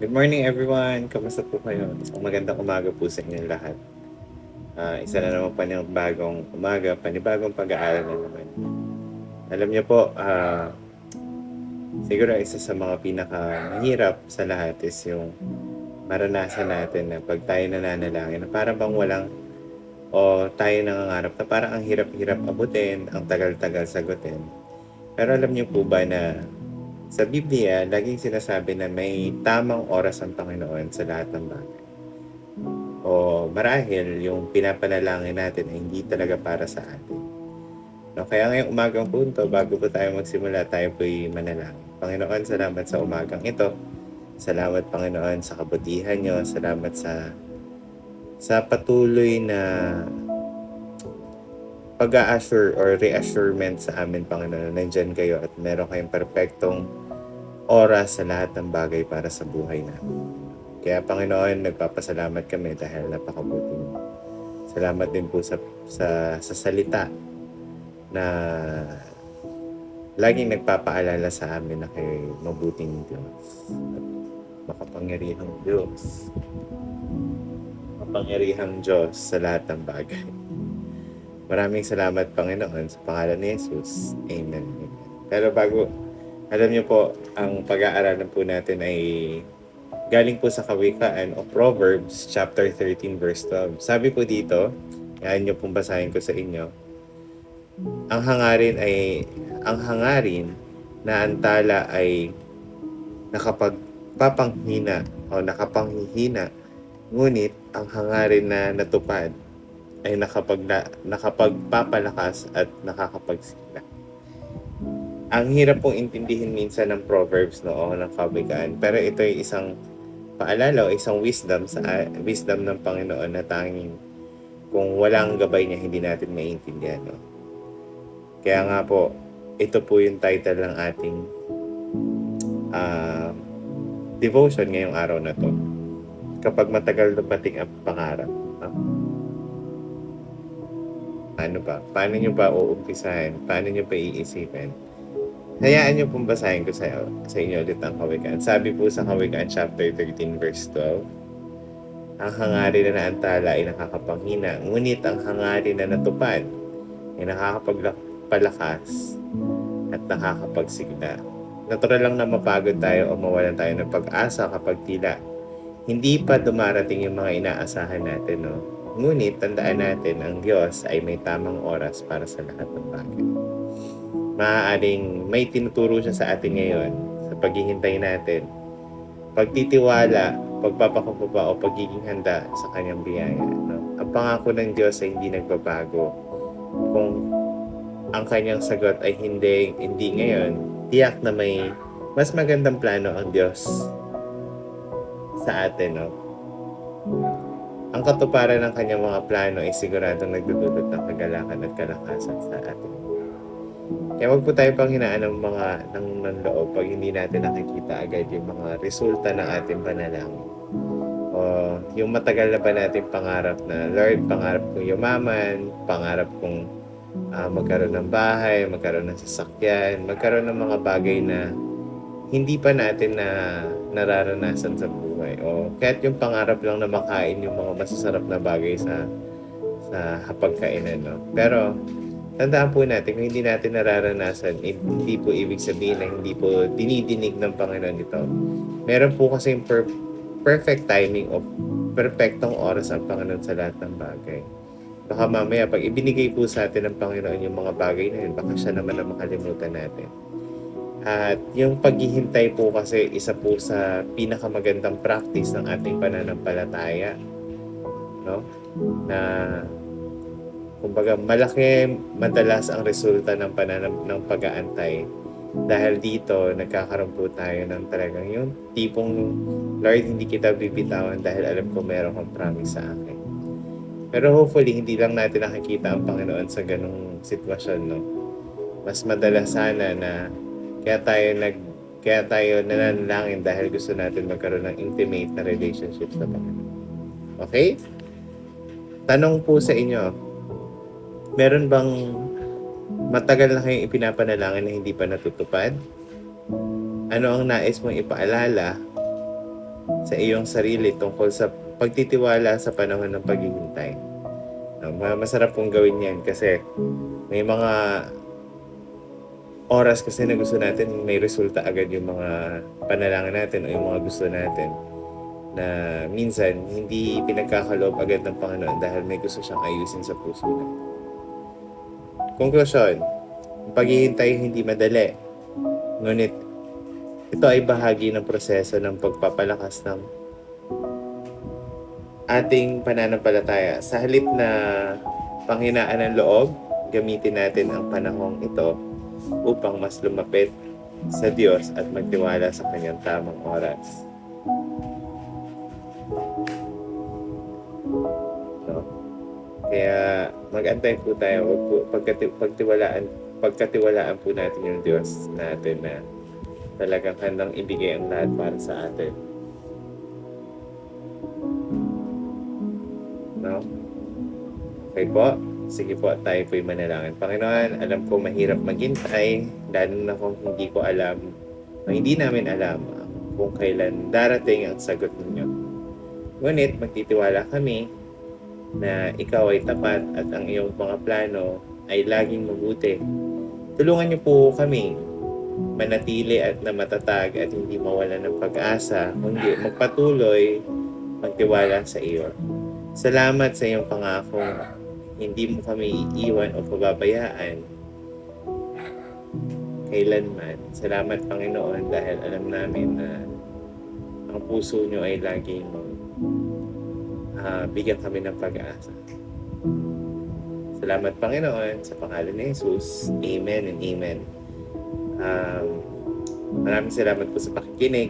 Good morning everyone! Kamusta po kayo? Isang magandang umaga po sa inyong lahat. Isa na naman panibagong umaga, panibagong pag-aaral na naman. Alam niyo po, siguro isa sa mga pinakamahirap sa lahat is yung maranasan natin na pag tayo nananalangin, na parang bang walang o tayo nangangarap na parang ang hirap-hirap abutin, ang tagal-tagal sagutin. Pero alam niyo po ba na sa Biblia, laging sinasabi na may tamang oras ang Panginoon sa lahat ng bagay. O marahil yung pinapanalangin natin ay hindi talaga para sa atin. No, kaya ngayong umagang punto, bago po tayo magsimula, tayo po'y manalangin. Panginoon, salamat sa umagang ito. Salamat, Panginoon, sa kabutihan nyo. Salamat sa patuloy na pag-a-assure or reassurement sa amin, Panginoon. Nandyan kayo at meron kayong perpektong oras sa lahat ng bagay para sa buhay namin. Kaya Panginoon, nagpapasalamat kami dahil napakabuti mo. Salamat din po sa salita na laging nagpapaalala sa amin na kayo'y mabuting Diyos at makapangyarihang Diyos. Mapangyarihang Diyos sa lahat ng bagay. Maraming salamat, Panginoon, sa pangalan ni Jesus. Amen. Amen. Pero alam niyo po, ang pag-aaralan po natin ay galing po sa Kawikaan o Proverbs chapter 13 verse 12. Sabi po dito, yan niyo pong basahin ko sa inyo. Ang hangarin na antala ay nakapagpapanghina o nakapanghihina, ngunit ang hangarin na natupad ay nakapagpapalakas at nakakapagsigla. Ang hirap pong intindihin minsan ng Proverbs o ng Kawikaan, pero ito ay isang paalala o isang wisdom ng Panginoon na tanging kung walang gabay niya hindi natin maiintindihan. No? Kaya nga po, ito po yung title ng ating devotion ngayong araw na to. Kapag matagal dumating ang pangarap. No? Ano ba? Paano nyo ba uumpisahan? Paano nyo pa iisipin? Hayaan niyo pong basahin ko sa inyo ulit ang Kawikaan. Sabi po sa Kawikaan chapter 13 verse 12, ang hangarin na naantala ay nakakapanghina, ngunit ang hangarin na natupad ay nakakapagpalakas at nakakapagsigla. Natural lang na mapagod tayo o mawalan tayo ng pag-asa kapag tila hindi pa dumarating yung mga inaasahan natin. No? Ngunit tandaan natin, ang Diyos ay may tamang oras para sa lahat ng bagay. Maaaring may tinuturo siya sa atin ngayon sa paghihintay natin, pagtitiwala, pagpapakababa o pagiging handa sa kanyang biyaya. No? Ang pangako ng Diyos ay hindi nagbabago. Kung ang kanyang sagot ay hindi ngayon, tiyak na may mas magandang plano ang Diyos sa atin. No? Ang katuparan ng kanyang mga plano ay siguradong nagdudulot ng kagalakan at kalakasan sa atin. Kaya wag po tayo panghinaan ng loob pag hindi natin nakikita agad yung mga resulta ng ating panalangin. O yung matagal na ba natin pangarap na, Lord, pangarap kong yumaman, pangarap kong magkaroon ng bahay, magkaroon ng sasakyan, magkaroon ng mga bagay na hindi pa natin na nararanasan sa buhay. O kahit yung pangarap lang na makain yung mga masasarap na bagay sa hapagkainan. No? Pero tandaan po natin, kung hindi natin nararanasan, hindi po ibig sabihin na hindi po dinidinig ng Panginoon ito. Meron po kasi yung perfect timing o perfectong oras ang Panginoon sa lahat ng bagay. Baka mamaya, pag ibinigay po sa atin ng Panginoon yung mga bagay na yun, baka siya naman ang makalimutan natin. At yung paghihintay po kasi isa po sa pinakamagandang practice ng ating pananampalataya. No? Na kumbaga, malaki madalas ang resulta ng pag-aantay. Dahil dito, nagkakaroon po tayo ng talagang yung tipong, Lord, hindi kita bibitawan dahil alam ko meron kang promise sa akin. Pero hopefully, hindi lang natin nakikita ang Panginoon sa ganung sitwasyon. No? Mas madalas sana na kaya tayo nananalangin dahil gusto natin magkaroon ng intimate na relationship sa Panginoon. Okay? Tanong po sa inyo, meron bang matagal na kayong ipinapanalangin na hindi pa natutupad? Ano ang nais mong ipaalala sa iyong sarili tungkol sa pagtitiwala sa panahon ng paghihintay. Masarap pong gawin yan kasi may mga oras kasi na gusto natin may resulta agad yung mga panalangin natin o yung mga gusto natin na minsan hindi pinagkakaloob agad ng Panginoon dahil may gusto siyang ayusin sa puso natin. Konklusyon, ang paghihintay hindi madali, ngunit ito ay bahagi ng proseso ng pagpapalakas ng ating pananampalataya. Sa halip na panghinaan ng loob, gamitin natin ang panahong ito upang mas lumapit sa Diyos at magtiwala sa kanyang tamang oras. No? Kaya mag-antay po tayo, pagkatiwalaan po natin yung Diyos natin na talagang handang ibigay ang lahat para sa atin. No? Okay po? Sige po, tayo po'y manalangin. Panginoon, alam ko mahirap maghintay, lalo na kung hindi ko alam, o hindi namin alam kung kailan darating ang sagot ninyo. Ngunit magtitiwala kami na ikaw ay tapat at ang iyong mga plano ay laging mabuti. Tulungan niyo po kami manatili at na matatag at hindi mawalan ng pag-asa, kundi magpatuloy magtiwala sa iyo. Salamat sa iyong pangako. Hindi mo kami iiwan o pababayaan kailanman. Salamat, Panginoon, dahil alam namin na ang puso nyo ay laging bigyan kami ng pag-asa. Salamat, Panginoon, sa pangalan ni Jesus. Amen and amen. Maraming salamat po sa pakikinig.